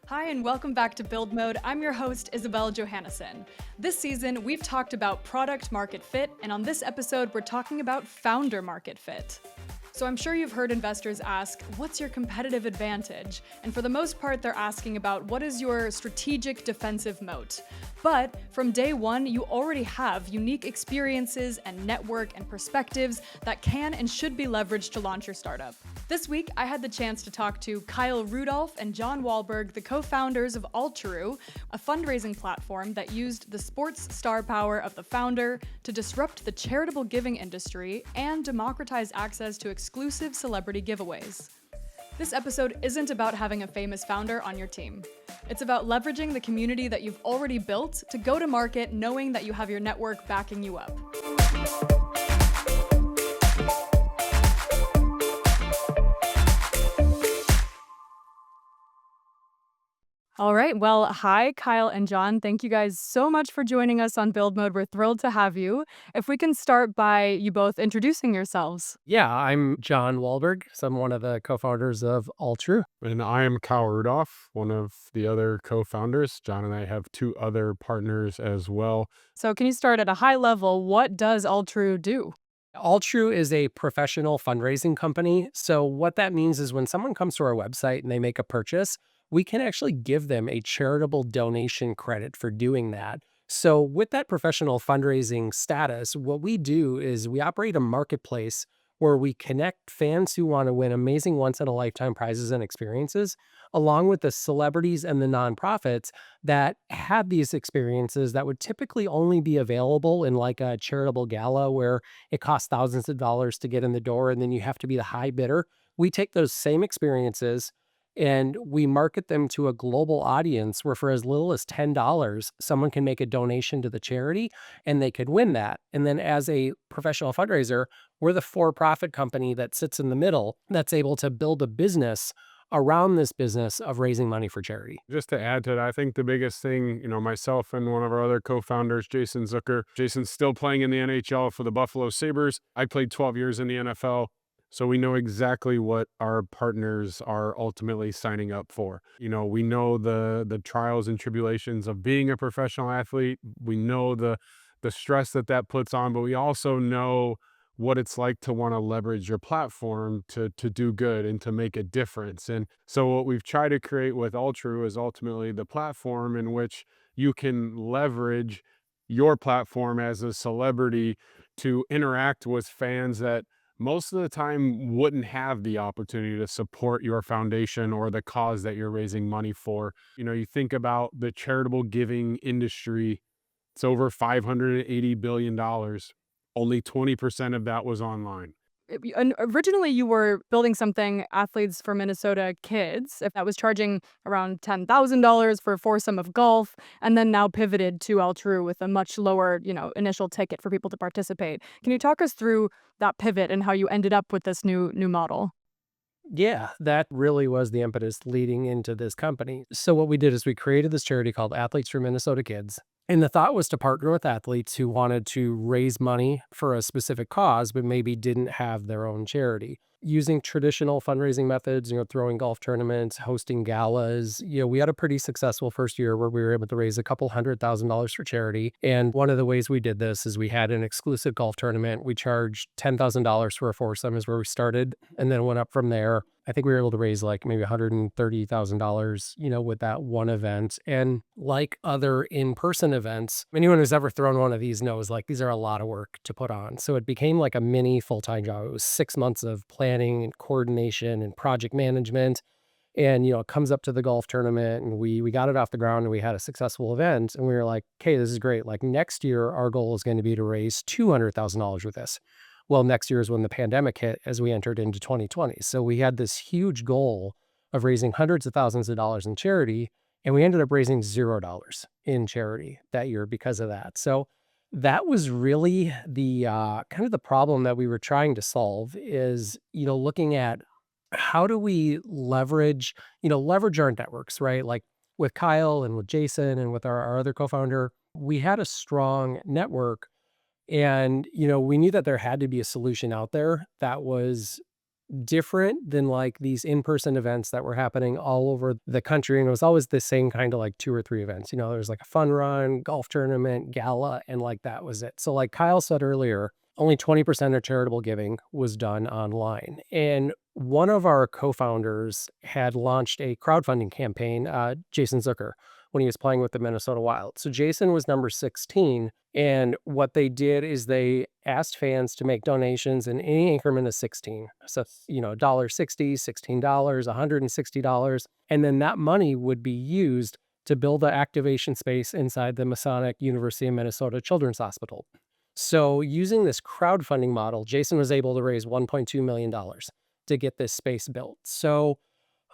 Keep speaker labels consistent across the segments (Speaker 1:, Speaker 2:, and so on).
Speaker 1: Hi, and welcome back to Build Mode. I'm your host, Isabelle Johannessen. This season, we've talked about product market fit, and on this episode, we're talking about founder market fit. So I'm sure you've heard investors ask, what's your competitive advantage? And for the most part, they're asking about what is your strategic defensive moat? But from day one, you already have unique experiences and network and perspectives that can and should be leveraged to launch your startup. This week, I had the chance to talk to Kyle Rudolph and John Wahlberg, the co-founders of Altru, a fundraising platform that used the sports star power of the founder to disrupt the charitable giving industry and democratize access to exclusive celebrity giveaways. This episode isn't about having a famous founder on your team. It's about leveraging the community that you've already built to go to market knowing that you have your network backing you up. All right. Well, hi, Kyle and John. Thank you guys so much for joining us on Build Mode. We're thrilled to have you. If we can start by you both introducing yourselves.
Speaker 2: Yeah, I'm John Wahlberg. So I'm one of the co-founders of Altru.
Speaker 3: And I am Kyle Rudolph, one of the other co-founders. John and I have two other partners as well.
Speaker 1: So can you start at a high level? What does Altru do?
Speaker 2: Altru is a professional fundraising company. So what that means is when someone comes to our website and they make a purchase, we can actually give them a charitable donation credit for doing that. So with that professional fundraising status, what we do is we operate a marketplace where we connect fans who want to win amazing once-in-a-lifetime prizes and experiences, along with the celebrities and the nonprofits that have these experiences that would typically only be available in like a charitable gala where it costs thousands of dollars to get in the door and then you have to be the high bidder. We take those same experiences and we market them to a global audience where for as little as $10, someone can make a donation to the charity and they could win that. And then as a professional fundraiser, we're the for-profit company that sits in the middle that's able to build a business around this business of raising money for charity.
Speaker 3: Just to add to that, I think the biggest thing, myself and one of our other co-founders, Jason Zucker, Jason's still playing in the NHL for the Buffalo Sabres. I played 12 years in the NFL. So we know exactly what our partners are ultimately signing up for. We know the trials and tribulations of being a professional athlete. We know the stress that puts on, but we also know what it's like to want to leverage your platform to do good and to make a difference. And so what we've tried to create with Altru is ultimately the platform in which you can leverage your platform as a celebrity to interact with fans that most of the time wouldn't have the opportunity to support your foundation or the cause that you're raising money for. You think about the charitable giving industry, it's over $580 billion. Only 20% of that was online.
Speaker 1: And originally, you were building something athletes for Minnesota kids, if that was charging around $10,000 for a foursome of golf, and then now pivoted to Altru with a much lower, initial ticket for people to participate. Can you talk us through that pivot and how you ended up with this new model?
Speaker 2: Yeah, that really was the impetus leading into this company. So what we did is we created this charity called Athletes for Minnesota Kids. And the thought was to partner with athletes who wanted to raise money for a specific cause, but maybe didn't have their own charity. Using traditional fundraising methods, throwing golf tournaments, hosting galas, we had a pretty successful first year where we were able to raise a couple $100,000 for charity. And one of the ways we did this is we had an exclusive golf tournament. We charged $10,000 for a foursome is where we started, and then went up from there. I think we were able to raise like maybe $130,000, with that one event. And like other in-person events, anyone who's ever thrown one of these knows like these are a lot of work to put on. So it became like a mini full-time job. It was 6 months of planning and coordination and project management. And, it comes up to the golf tournament and we got it off the ground and we had a successful event. And we were like, okay, this is great. Like next year, our goal is going to be to raise $200,000 with this. Well, next year is when the pandemic hit as we entered into 2020. So we had this huge goal of raising hundreds of thousands of dollars in charity, and we ended up raising $0 in charity that year because of that. So that was really the kind of the problem that we were trying to solve is, looking at how do we leverage our networks, right? Like with Kyle and with Jason and with our other co-founder, we had a strong network. And, we knew that there had to be a solution out there that was different than like these in-person events that were happening all over the country. And it was always the same kind of like 2 or 3 events. There's like a fun run, golf tournament, gala, and like that was it. So like Kyle said earlier, only 20% of charitable giving was done online. And one of our co-founders had launched a crowdfunding campaign, Jason Zucker, when he was playing with the Minnesota Wild. So Jason was number 16. And what they did is they asked fans to make donations in any increment of 16. So, $1.60, $16, $160. And then that money would be used to build the activation space inside the Masonic University of Minnesota Children's Hospital. So using this crowdfunding model, Jason was able to raise $1.2 million to get this space built. So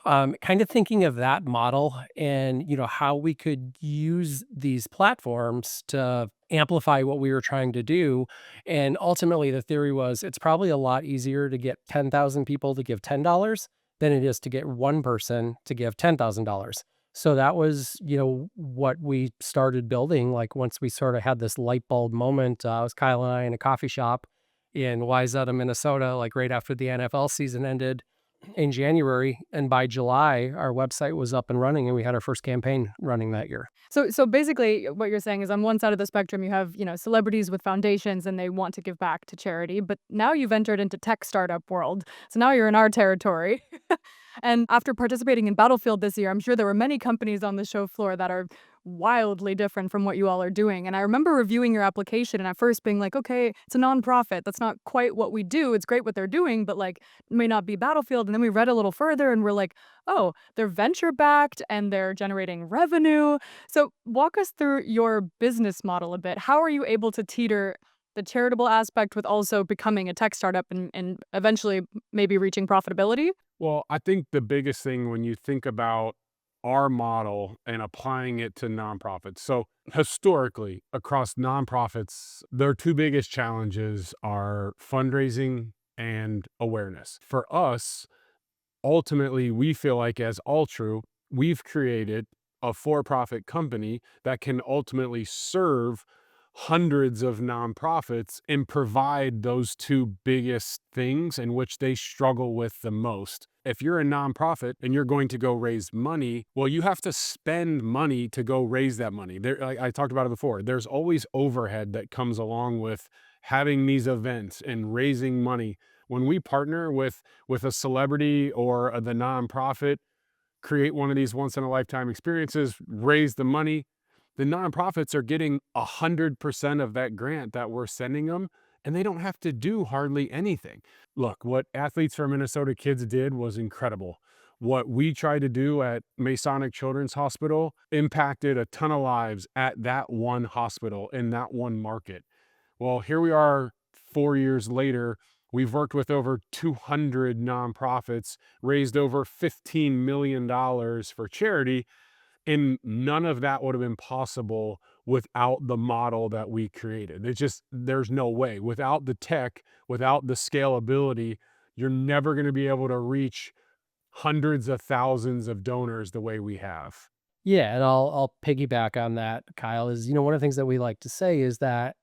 Speaker 2: kind of thinking of that model and how we could use these platforms to amplify what we were trying to do. And ultimately the theory was it's probably a lot easier to get 10,000 people to give $10 than it is to get one person to give $10,000. So that was, what we started building. Like once we sort of had this light bulb moment, it was Kyle and I in a coffee shop in Wayzata, Minnesota, like right after the NFL season ended in January, and by July, our website was up and running, and we had our first campaign running that year.
Speaker 1: So basically, what you're saying is on one side of the spectrum, you have, celebrities with foundations and they want to give back to charity, but now you've entered into tech startup world. So now you're in our territory. And after participating in Battlefield this year, I'm sure there were many companies on the show floor that are wildly different from what you all are doing. And I remember reviewing your application and at first being like, okay, it's a nonprofit. That's not quite what we do. It's great what they're doing, but like it may not be Battlefield. And then we read a little further and we're like, oh, they're venture backed and they're generating revenue. So walk us through your business model a bit. How are you able to teeter the charitable aspect with also becoming a tech startup and eventually maybe reaching profitability?
Speaker 3: Well, I think the biggest thing when you think about our model and applying it to nonprofits. So historically, across nonprofits, their two biggest challenges are fundraising and awareness. For us, ultimately, we feel like as Altru, we've created a for-profit company that can ultimately serve hundreds of nonprofits and provide those two biggest things in which they struggle with the most. If you're a nonprofit and you're going to go raise money, well, you have to spend money to go raise that money. Like I talked about it before, there's always overhead that comes along with having these events and raising money. When we partner with a celebrity or the nonprofit, create one of these once in a lifetime experiences, raise the money, the nonprofits are getting 100% of that grant that we're sending them, and they don't have to do hardly anything. Look, what Athletes for Minnesota Kids did was incredible. What we tried to do at Masonic Children's Hospital impacted a ton of lives at that one hospital in that one market. Well, here we are 4 years later. We've worked with over 200 nonprofits, raised over $15 million for charity, and none of that would have been possible without the model that we created. There's no way. Without the tech, without the scalability, you're never going to be able to reach hundreds of thousands of donors the way we have.
Speaker 2: Yeah, and I'll piggyback on that, Kyle, is, one of the things that we like to say is that,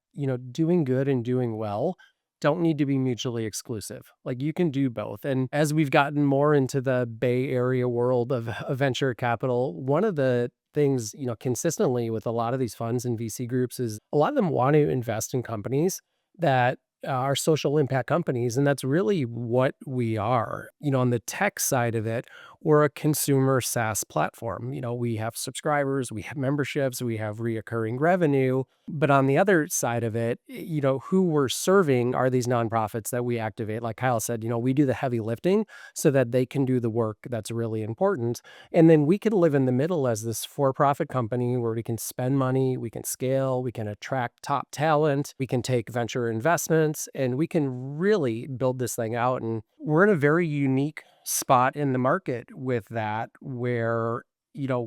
Speaker 2: doing good and doing well don't need to be mutually exclusive. Like you can do both. And as we've gotten more into the Bay Area world of venture capital, one of the things, consistently with a lot of these funds and VC groups is a lot of them want to invest in companies that are social impact companies. And that's really what we are. On the tech side of it, we're a consumer SaaS platform. We have subscribers, we have memberships, we have reoccurring revenue. But on the other side of it, who we're serving are these nonprofits that we activate. Like Kyle said, we do the heavy lifting so that they can do the work that's really important. And then we can live in the middle as this for-profit company where we can spend money, we can scale, we can attract top talent, we can take venture investments, and we can really build this thing out. And we're in a very unique spot in the market with that, where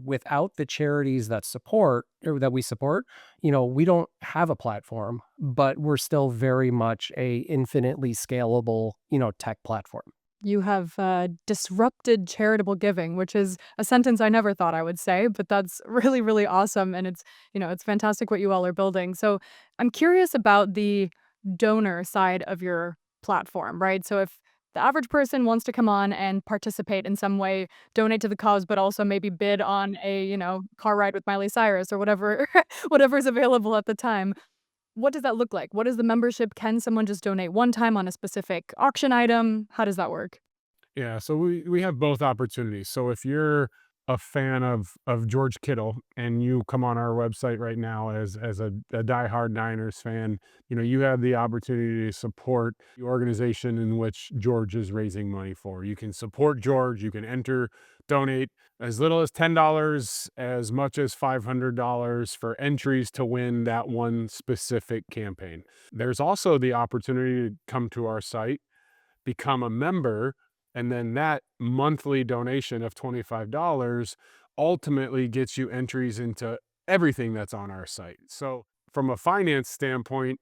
Speaker 2: without the charities that support or that we support, we don't have a platform, but we're still very much a infinitely scalable, tech platform.
Speaker 1: You have disrupted charitable giving, which is a sentence I never thought I would say, but that's really, really awesome. And it's fantastic what you all are building. So I'm curious about the donor side of your platform, right? So if the average person wants to come on and participate in some way, donate to the cause, but also maybe bid on a, car ride with Miley Cyrus or whatever, whatever's available at the time. What does that look like? What is the membership? Can someone just donate one time on a specific auction item? How does that work?
Speaker 3: Yeah, so we have both opportunities. So if you're a fan of George Kittle and you come on our website right now as a diehard Niners fan, you have the opportunity to support the organization in which George is raising money for. You can support George, you can enter, donate as little as $10, as much as $500 for entries to win that one specific campaign. There's also the opportunity to come to our site, become a member, and then that monthly donation of $25 ultimately gets you entries into everything that's on our site. So from a finance standpoint,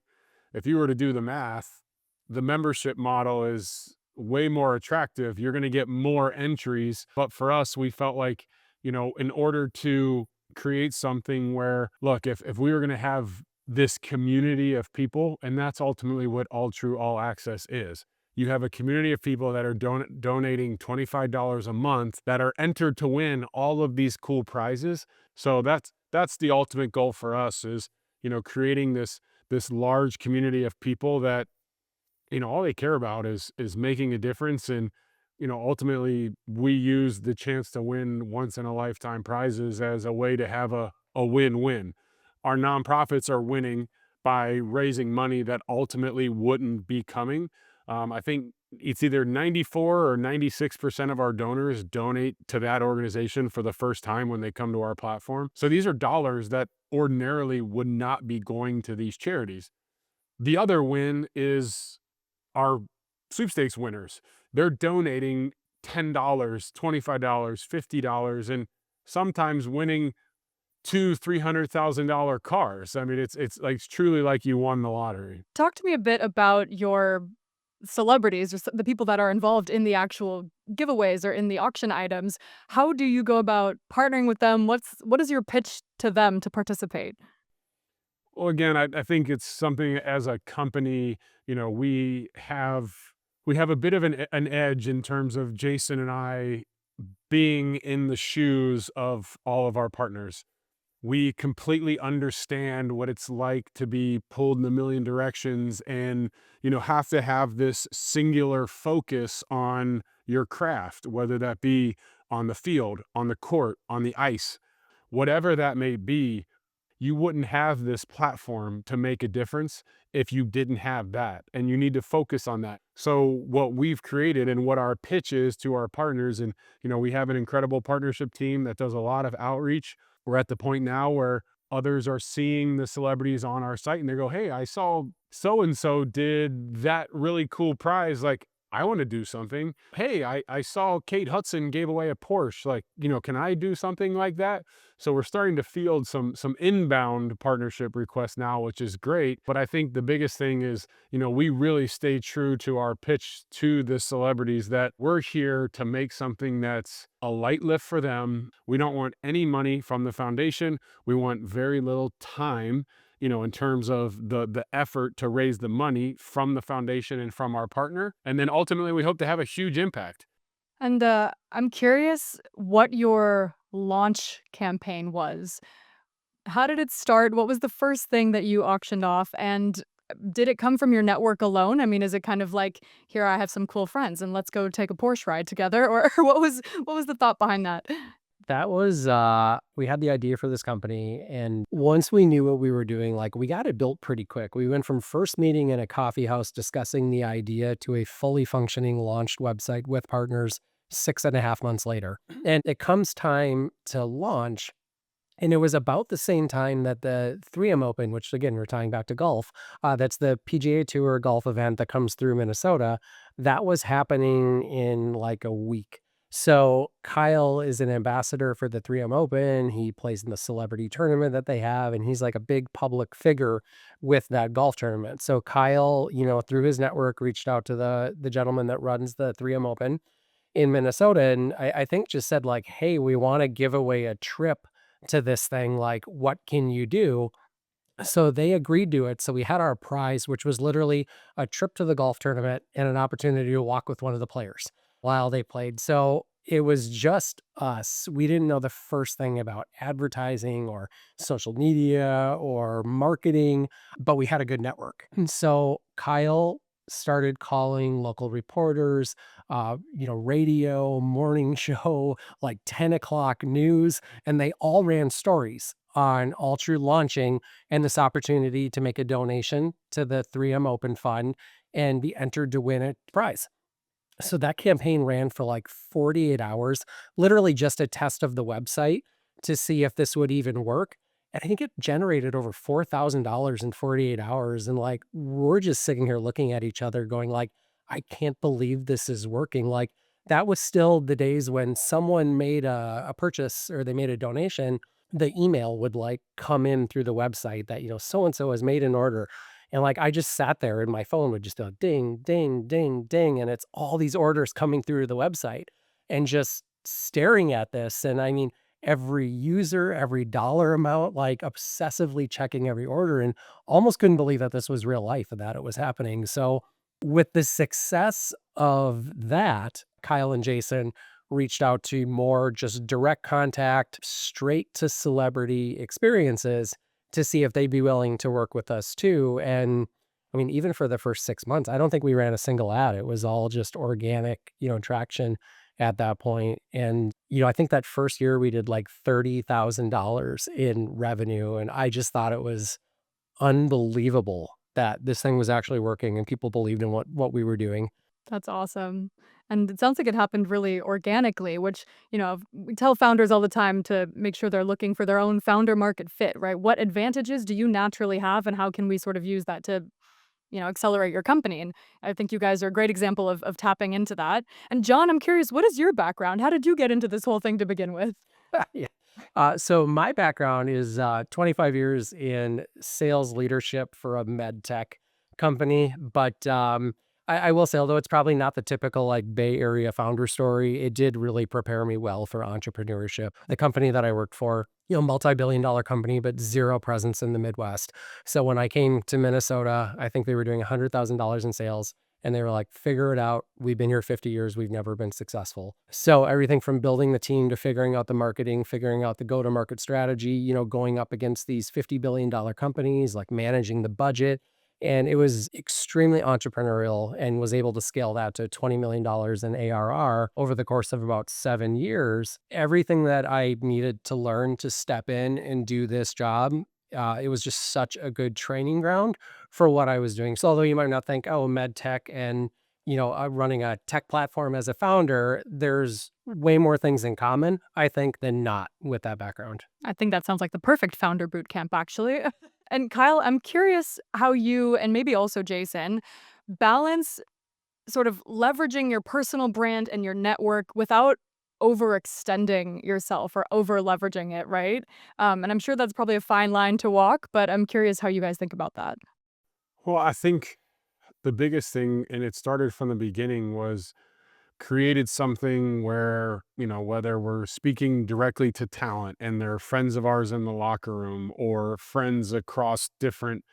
Speaker 3: if you were to do the math, the membership model is way more attractive. You're going to get more entries. But for us, we felt like, in order to create something where, look, if we were going to have this community of people, and that's ultimately what All True All Access is. You have a community of people that are donating $25 a month that are entered to win all of these cool prizes. So that's the ultimate goal for us is, creating this large community of people that, all they care about is making a difference. And, ultimately we use the chance to win once in a lifetime prizes as a way to have a win-win. Our nonprofits are winning by raising money that ultimately wouldn't be coming. I think it's either 94 or 96% of our donors donate to that organization for the first time when they come to our platform. So these are dollars that ordinarily would not be going to these charities. The other win is our sweepstakes winners. They're donating $10, $25, $50, and sometimes winning $200,000-$300,000 cars. I mean, it's truly like you won the lottery.
Speaker 1: Talk to me a bit about your celebrities or the people that are involved in the actual giveaways or in the auction items. How do you go about partnering with them? What is your pitch to them to participate?
Speaker 3: Well, again, I think it's something as a company, we have a bit of an edge in terms of Jason and I being in the shoes of all of our partners. We completely understand what it's like to be pulled in a million directions and, have to have this singular focus on your craft, whether that be on the field, on the court, on the ice, whatever that may be. You wouldn't have this platform to make a difference if you didn't have that, and you need to focus on that. So what we've created and what our pitch is to our partners, and we have an incredible partnership team that does a lot of outreach. We're at the point now where others are seeing the celebrities on our site and they go, hey, I saw so-and-so did that really cool prize. Like, I want to do something. Hey, I saw Kate Hudson gave away a Porsche. Like, can I do something like that? So we're starting to field some inbound partnership requests now, which is great. But I think the biggest thing is, we really stay true to our pitch to the celebrities that we're here to make something that's a light lift for them. We don't want any money from the foundation. We want very little time, in terms of the effort to raise the money from the foundation and from our partner. And then ultimately, we hope to have a huge impact.
Speaker 1: And I'm curious what your launch campaign was. How did it start? What was the first thing that you auctioned off? And did it come from your network alone? I mean, is it kind of like, here, I have some cool friends and let's go take a Porsche ride together? Or what was the thought behind that?
Speaker 2: That was, we had the idea for this company. And once we knew what we were doing, like we got it built pretty quick. We went from first meeting in a coffee house discussing the idea to a fully functioning launched website with partners 6.5 months later. And it comes time to launch. And it was about the same time that the 3M Open, which again, we're tying back to golf, that's the PGA Tour golf event that comes through Minnesota, that was happening in like a week. So Kyle is an ambassador for the 3M Open. He plays in the celebrity tournament that they have, and he's like a big public figure with that golf tournament. So Kyle, through his network, reached out to the gentleman that runs the 3M Open in Minnesota, and I think just said like, hey, we want to give away a trip to this thing. Like, what can you do? So they agreed to it. So we had our prize, which was literally a trip to the golf tournament and an opportunity to walk with one of the players while they played. So it was just us. We didn't know the first thing about advertising or social media or marketing, but we had a good network. And so Kyle started calling local reporters, radio, morning show, like 10 o'clock news, and they all ran stories on All True launching and this opportunity to make a donation to the 3M Open Fund and be entered to win a prize. So that campaign ran for like 48 hours, literally just a test of the website to see if this would even work. And I think it generated over $4,000 in 48 hours. And like, we're just sitting here looking at each other going like, I can't believe this is working. Like that was still the days when someone made a purchase or they made a donation, the email would like come in through the website that, so-and-so has made an order. And like, I just sat there and my phone would just go ding, ding, ding, ding. And it's all these orders coming through the website and just staring at this. And I mean, every user, every dollar amount, like obsessively checking every order and almost couldn't believe that this was real life and that it was happening. So with the success of that, Kyle and Jason reached out to more just direct contact, straight to celebrity experiences to see if they'd be willing to work with us too. And I mean, even for the first 6 months, I don't think we ran a single ad. It was all just organic, traction at that point. And, I think that first year we did like $30,000 in revenue. And I just thought it was unbelievable that this thing was actually working and people believed in what we were doing.
Speaker 1: That's awesome. And it sounds like it happened really organically, which, we tell founders all the time to make sure they're looking for their own founder market fit, right? What advantages do you naturally have and how can we sort of use that to, accelerate your company? And I think you guys are a great example of tapping into that. And John, I'm curious, what is your background? How did you get into this whole thing to begin with?
Speaker 2: Yeah. So my background is 25 years in sales leadership for a med tech company, but I will say, although it's probably not the typical like Bay Area founder story, it did really prepare me well for entrepreneurship. The company that I worked for, multi-billion-dollar company, but zero presence in the Midwest. So when I came to Minnesota, I think they were doing $100,000 in sales. And they were like, figure it out. We've been here 50 years. We've never been successful. So everything from building the team to figuring out the marketing, figuring out the go-to-market strategy, going up against these $50 billion companies, like managing the budget. And it was extremely entrepreneurial and was able to scale that to $20 million in ARR over the course of about 7 years. Everything that I needed to learn to step in and do this job, it was just such a good training ground for what I was doing. So although you might not think, oh, med tech and, running a tech platform as a founder, there's way more things in common, I think, than not with that background.
Speaker 1: I think that sounds like the perfect founder boot camp, actually. And Kyle, I'm curious how you, and maybe also Jason, balance sort of leveraging your personal brand and your network without overextending yourself or over leveraging it, right? And I'm sure that's probably a fine line to walk, but I'm curious how you guys think about that.
Speaker 3: Well, I think the biggest thing, and it started from the beginning, was created something where, whether we're speaking directly to talent and they're friends of ours in the locker room or friends across different,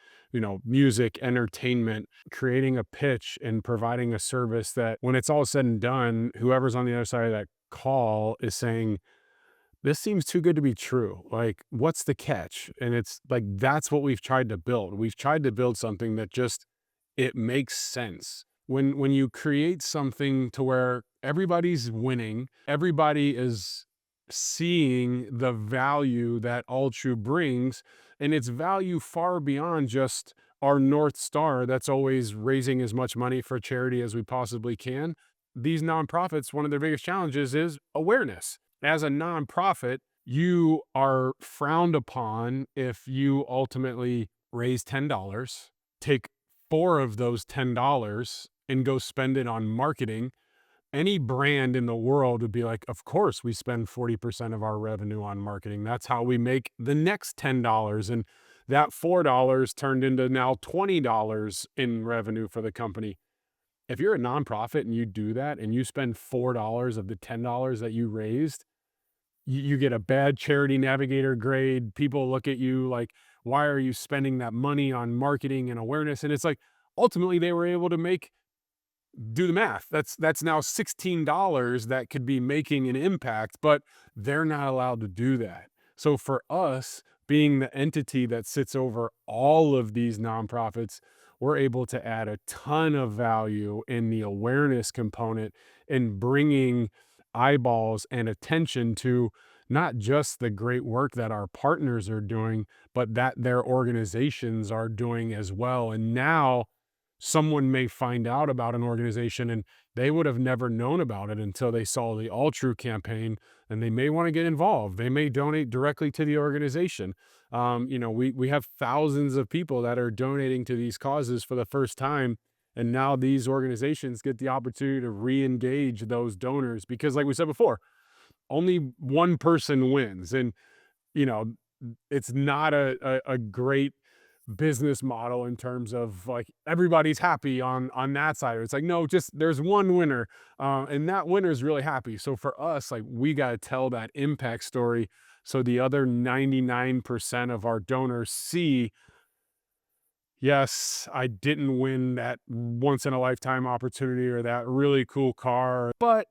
Speaker 3: music, entertainment, creating a pitch and providing a service that when it's all said and done, whoever's on the other side of that call is saying, this seems too good to be true. Like, what's the catch? And it's like, that's what we've tried to build. We've tried to build something that just, it makes sense. When you create something to where everybody's winning, everybody is seeing the value that All True brings, and it's value far beyond just our North Star that's always raising as much money for charity as we possibly can. These nonprofits, one of their biggest challenges is awareness. As a nonprofit, you are frowned upon if you ultimately raise $10, take 4 of those $10 and go spend it on marketing. Any brand in the world would be like, of course, we spend 40% of our revenue on marketing. That's how we make the next $10. And that $4 turned into now $20 in revenue for the company. If you're a nonprofit and you do that and you spend $4 of the $10 that you raised, you get a bad charity navigator grade. People look at you like, Why are you spending that money on marketing and awareness? And it's like, ultimately they were able to do the math. That's now $16 that could be making an impact, but they're not allowed to do that. So for us, being the entity that sits over all of these nonprofits, we're able to add a ton of value in the awareness component and bringing eyeballs and attention to not just the great work that our partners are doing, but that their organizations are doing as well. And now someone may find out about an organization and they would have never known about it until they saw the All True campaign, and they may want to get involved. They may donate directly to the organization. We have thousands of people that are donating to these causes for the first time. And now these organizations get the opportunity to re-engage those donors because, like we said before, only one person wins. And, you know, it's not a great business model in terms of like everybody's happy on that side. It's like, no, just there's one winner, and that winner is really happy. So for us, like, we got to tell that impact story so the other 99% of our donors see, yes, I didn't win that once in a lifetime opportunity or that really cool car, but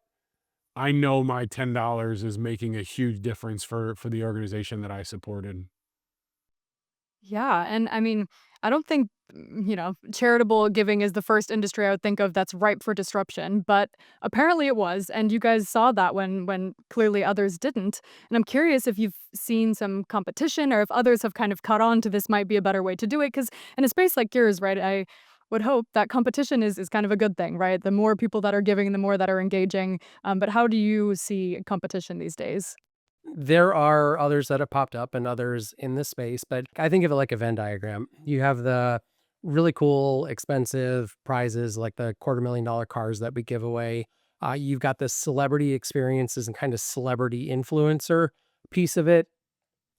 Speaker 3: I know my $10 is making a huge difference for the organization that I supported.
Speaker 1: Yeah, and I mean, I don't think, charitable giving is the first industry I would think of that's ripe for disruption, but apparently it was, and you guys saw that when clearly others didn't. And I'm curious if you've seen some competition or if others have kind of caught on to this might be a better way to do it. Because in a space like yours, right, I would hope that competition is kind of a good thing, right? The more people that are giving, the more that are engaging. But how do you see competition these days?
Speaker 2: There are others that have popped up and others in this space, but I think of it like a Venn diagram. You have the really cool, expensive prizes like the $250,000 cars that we give away. You've got the celebrity experiences and kind of celebrity influencer piece of it.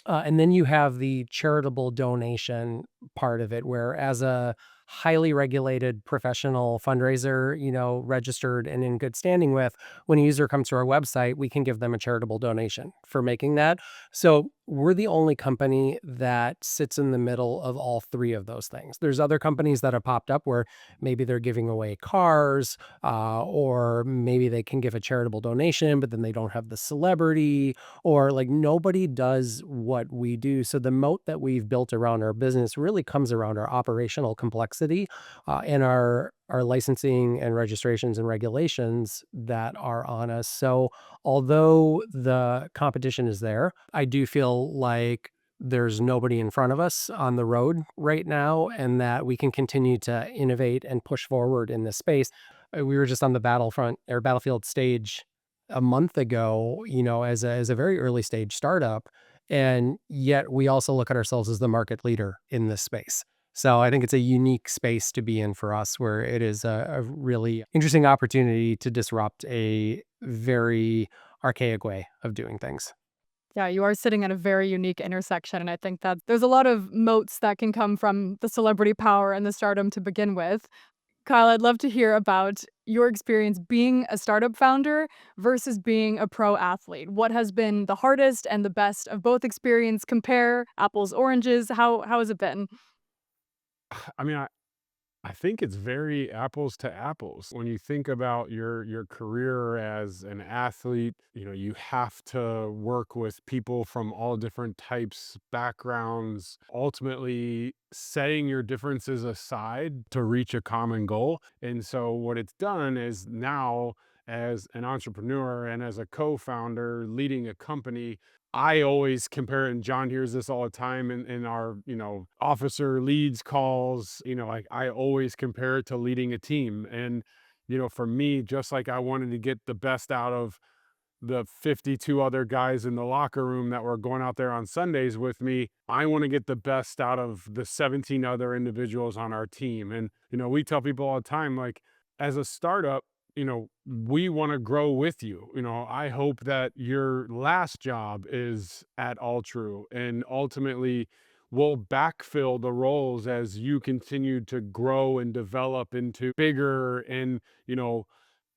Speaker 2: And then you have the charitable donation part of it, where as a highly regulated professional fundraiser, registered and in good standing with, when a user comes to our website, we can give them a charitable donation for making that. So we're the only company that sits in the middle of all three of those things. There's other companies that have popped up where maybe they're giving away cars, or maybe they can give a charitable donation, but then they don't have the celebrity, or like nobody does what we do. So the moat that we've built around our business really comes around our operational complexity, and our licensing and registrations and regulations that are on us. So although the competition is there, I do feel like there's nobody in front of us on the road right now, and that we can continue to innovate and push forward in this space. We were just on the battlefront or battlefield stage a month ago, as a very early stage startup. And yet we also look at ourselves as the market leader in this space. So I think it's a unique space to be in for us, where it is a really interesting opportunity to disrupt a very archaic way of doing things.
Speaker 1: Yeah, you are sitting at a very unique intersection, and I think that there's a lot of moats that can come from the celebrity power and the stardom to begin with. Kyle, I'd love to hear about your experience being a startup founder versus being a pro athlete. What has been the hardest and the best of both experience? Compare apples, oranges. How has it been?
Speaker 3: I mean, I think it's very apples to apples. When you think about your career as an athlete, you have to work with people from all different types, backgrounds, ultimately setting your differences aside to reach a common goal. And so what it's done is now, as an entrepreneur and as a co-founder leading a company, I always compare it, and John hears this all the time in our, officer leads calls, like I always compare it to leading a team. And, for me, just like I wanted to get the best out of the 52 other guys in the locker room that were going out there on Sundays with me, I want to get the best out of the 17 other individuals on our team. And, we tell people all the time, like, as a startup, we want to grow with you. I hope that your last job is at All True, and ultimately we'll backfill the roles as you continue to grow and develop into bigger and,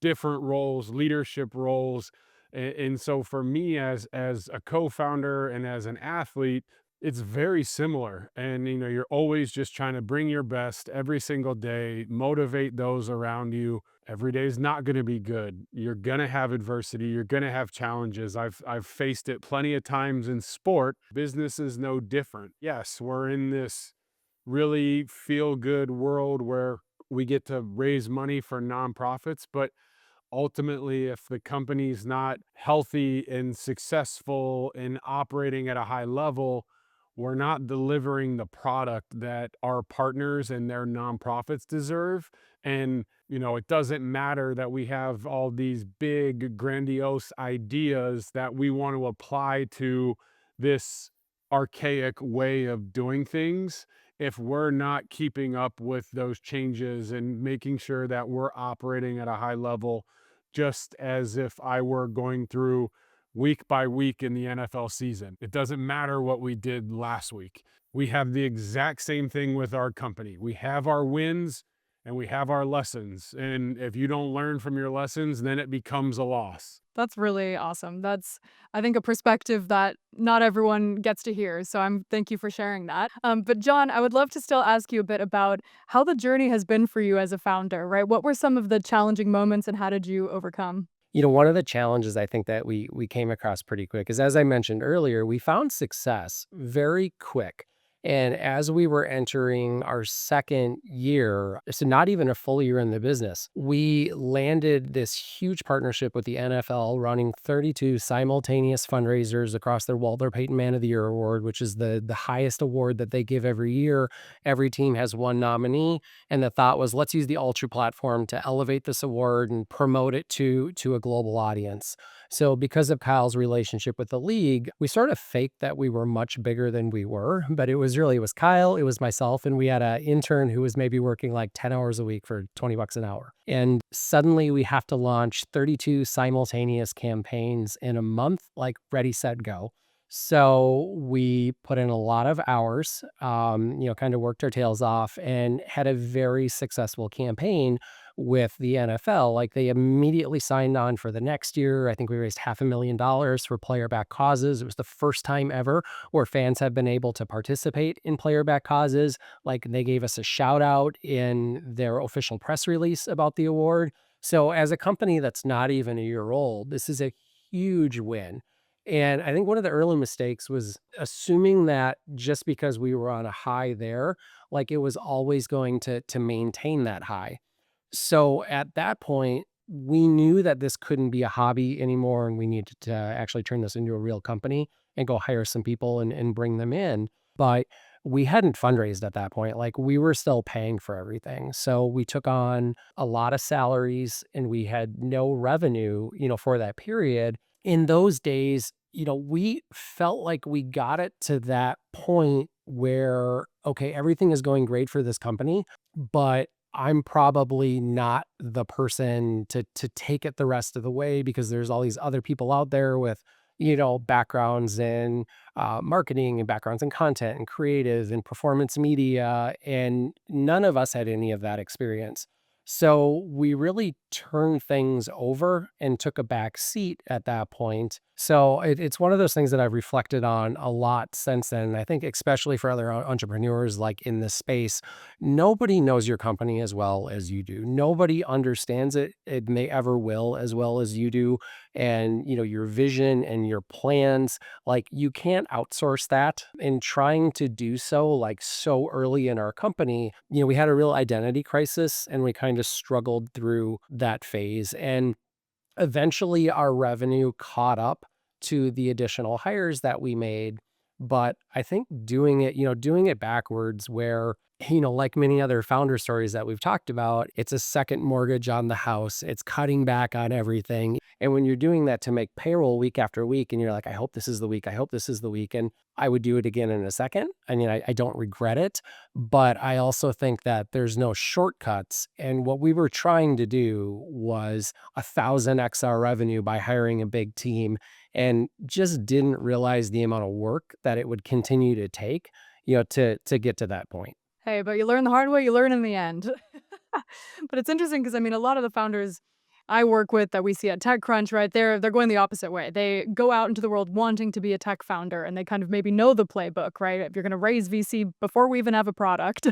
Speaker 3: different roles, leadership roles. And so for me, as a co-founder and as an athlete, It's very similar. And, you're always just trying to bring your best every single day, motivate those around you. Every day is not going to be good. You're going to have adversity. You're going to have challenges. I've faced it plenty of times in sport. Business is no different. Yes, we're in this really feel good world where we get to raise money for nonprofits, but ultimately, if the company's not healthy and successful and operating at a high level, we're not delivering the product that our partners and their nonprofits deserve. And, it doesn't matter that we have all these big, grandiose ideas that we want to apply to this archaic way of doing things. If we're not keeping up with those changes and making sure that we're operating at a high level, just as if I were going through week by week in the NFL season. It doesn't matter what we did last week. We have the exact same thing with our company. We have our wins and we have our lessons. And if you don't learn from your lessons, then it becomes a loss.
Speaker 1: That's really awesome. That's, I think, a perspective that not everyone gets to hear. So thank you for sharing that. But John, I would love to still ask you a bit about how the journey has been for you as a founder, right? What were some of the challenging moments and how did you overcome?
Speaker 2: One of the challenges I think that we came across pretty quick is, as I mentioned earlier, we found success very quick. And as we were entering our second year, so not even a full year in the business, we landed this huge partnership with the NFL, running 32 simultaneous fundraisers across their Walter Payton Man of the Year award, which is the highest award that they give every year. Every team has one nominee. And the thought was, let's use the Ultra platform to elevate this award and promote it to a global audience. So because of Kyle's relationship with the league, we sort of faked that we were much bigger than we were, but it was Kyle, it was myself, and we had an intern who was maybe working like 10 hours a week for $20 an hour. And suddenly we have to launch 32 simultaneous campaigns in a month, like ready, set, go. So we put in a lot of hours, kind of worked our tails off and had a very successful campaign with the NFL. Like, they immediately signed on for the next year. I think we raised $500,000 for player back causes. It was the first time ever where fans have been able to participate in player back causes. Like, they gave us a shout out in their official press release about the award. So as a company that's not even a year old, this is a huge win. And I think one of the early mistakes was assuming that just because we were on a high there, like it was always going to maintain that high. So at that point, we knew that this couldn't be a hobby anymore, and we needed to actually turn this into a real company and go hire some people and bring them in. But we hadn't fundraised at that point. Like, we were still paying for everything. So we took on a lot of salaries and we had no revenue, for that period. In those days, we felt like we got it to that point where, okay, everything is going great for this company, but I'm probably not the person to take it the rest of the way, because there's all these other people out there with, backgrounds in marketing and backgrounds in content and creative and performance media. And none of us had any of that experience. So we really turned things over and took a back seat at that point. So it's one of those things that I've reflected on a lot since then. And I think especially for other entrepreneurs like in this space, nobody knows your company as well as you do. Nobody understands it. It may ever will as well as you do. And, your vision and your plans, like, you can't outsource that. And trying to do so like so early in our company, we had a real identity crisis and we kind of struggled through that phase. And eventually our revenue caught up to the additional hires that we made. But I think doing it backwards, where, like many other founder stories that we've talked about, it's a second mortgage on the house. It's cutting back on everything. And when you're doing that to make payroll week after week, and you're like, I hope this is the week. I hope this is the week. And I would do it again in a second. I mean, I don't regret it, but I also think that there's no shortcuts. And what we were trying to do was 1,000x our revenue by hiring a big team, and just didn't realize the amount of work that it would continue to take, to get to that point.
Speaker 1: Hey, but you learn the hard way, you learn in the end. But it's interesting because, I mean, a lot of the founders I work with that we see at TechCrunch, right? They're going the opposite way. They go out into the world wanting to be a tech founder, and they kind of maybe know the playbook, right? If you're going to raise VC before we even have a product.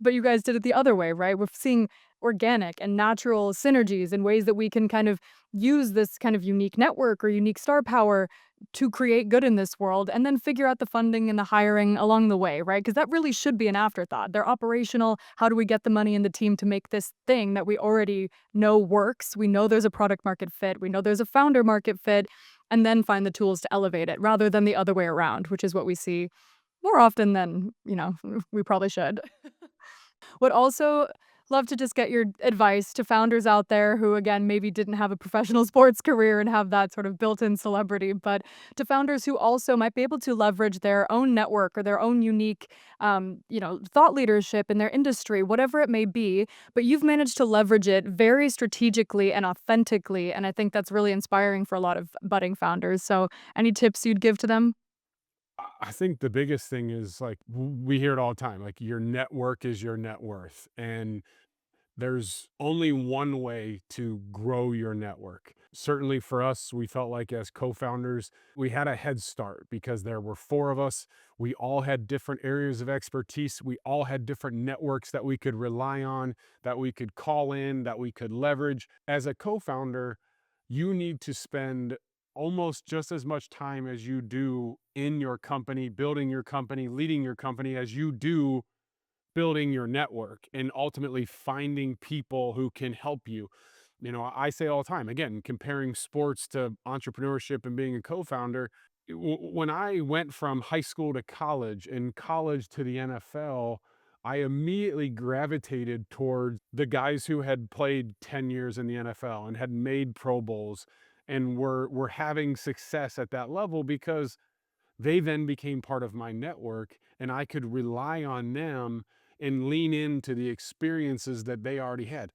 Speaker 1: But you guys did it the other way, right? We're seeing organic and natural synergies in ways that we can kind of use this kind of unique network or unique star power to create good in this world, and then figure out the funding and the hiring along the way, right? Because that really should be an afterthought. They're operational. How do we get the money in the team to make this thing that we already know works? We know there's a product market fit. We know there's a founder market fit, and then find the tools to elevate it rather than the other way around, which is what we see more often than, we probably should. Would also love to just get your advice to founders out there who, again, maybe didn't have a professional sports career and have that sort of built-in celebrity, but to founders who also might be able to leverage their own network or their own unique, thought leadership in their industry, whatever it may be, but you've managed to leverage it very strategically and authentically, and I think that's really inspiring for a lot of budding founders. So any tips you'd give to them?
Speaker 3: I think the biggest thing is like we hear it all the time, like your network is your net worth. And there's only one way to grow your network. Certainly for us, we felt like as co-founders, we had a head start because there were four of us. We all had different areas of expertise. We all had different networks that we could rely on, that we could call in, that we could leverage. As a co-founder, you need to spend almost just as much time as you do in your company, building your company, leading your company, as you do building your network and ultimately finding people who can help you. I say all the time, again, comparing sports to entrepreneurship and being a co-founder, when I went from high school to college and college to the NFL, I immediately gravitated toward the guys who had played 10 years in the NFL and had made Pro Bowls and were having success at that level because they then became part of my network and I could rely on them and lean into the experiences that they already had.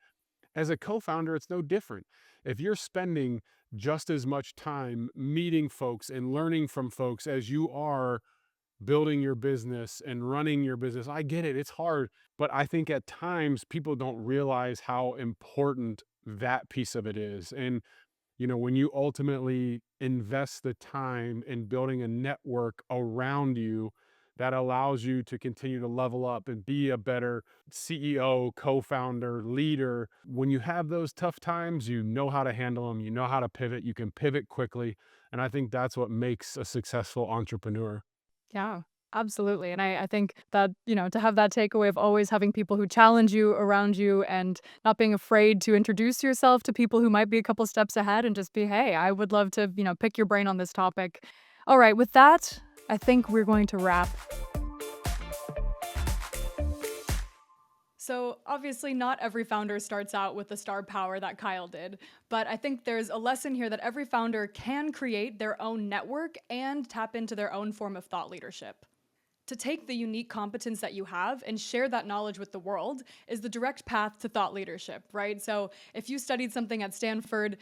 Speaker 3: As a co-founder, it's no different. If you're spending just as much time meeting folks and learning from folks as you are building your business and running your business, I get it, it's hard, but I think at times people don't realize how important that piece of it is. And when you ultimately invest the time in building a network around you that allows you to continue to level up and be a better CEO, co-founder, leader, when you have those tough times, you know how to handle them, you know how to pivot, you can pivot quickly. And I think that's what makes a successful entrepreneur.
Speaker 1: Yeah, absolutely. And I think that, to have that takeaway of always having people who challenge you around you and not being afraid to introduce yourself to people who might be a couple steps ahead and just be, hey, I would love to, pick your brain on this topic. All right, with that, I think we're going to wrap. So obviously not every founder starts out with the star power that Kyle did, but I think there's a lesson here that every founder can create their own network and tap into their own form of thought leadership. To take the unique competence that you have and share that knowledge with the world is the direct path to thought leadership, right? So if you studied something at Stanford,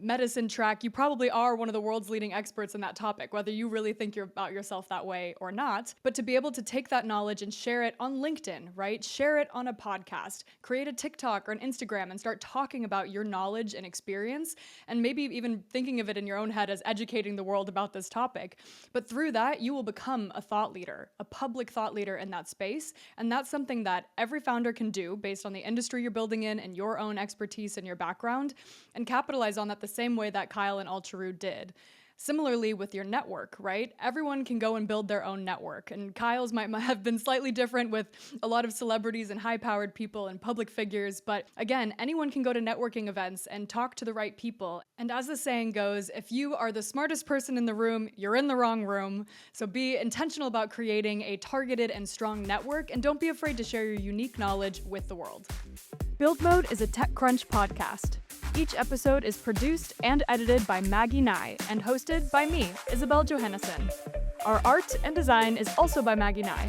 Speaker 1: medicine track, you probably are one of the world's leading experts in that topic, whether you really think you're about yourself that way or not. But to be able to take that knowledge and share it on LinkedIn, right? Share it on a podcast, create a TikTok or an Instagram and start talking about your knowledge and experience, and maybe even thinking of it in your own head as educating the world about this topic. But through that, you will become a thought leader, a public thought leader in that space. And that's something that every founder can do based on the industry you're building in and your own expertise and your background, and capitalize on that the same way that Kyle and Altru did. Similarly with your network, right? Everyone can go and build their own network. And Kyle's might have been slightly different with a lot of celebrities and high-powered people and public figures. But again, anyone can go to networking events and talk to the right people. And as the saying goes, if you are the smartest person in the room, you're in the wrong room. So be intentional about creating a targeted and strong network, and don't be afraid to share your unique knowledge with the world. Build Mode is a TechCrunch podcast. Each episode is produced and edited by Maggie Nye and hosted by me, Isabelle Johannessen. Our art and design is also by Maggie Nye.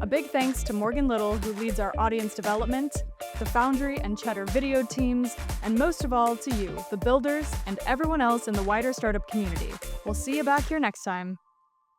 Speaker 1: A big thanks to Morgan Little, who leads our audience development, the Foundry and Cheddar video teams, and most of all to you, the builders, and everyone else in the wider startup community. We'll see you back here next time.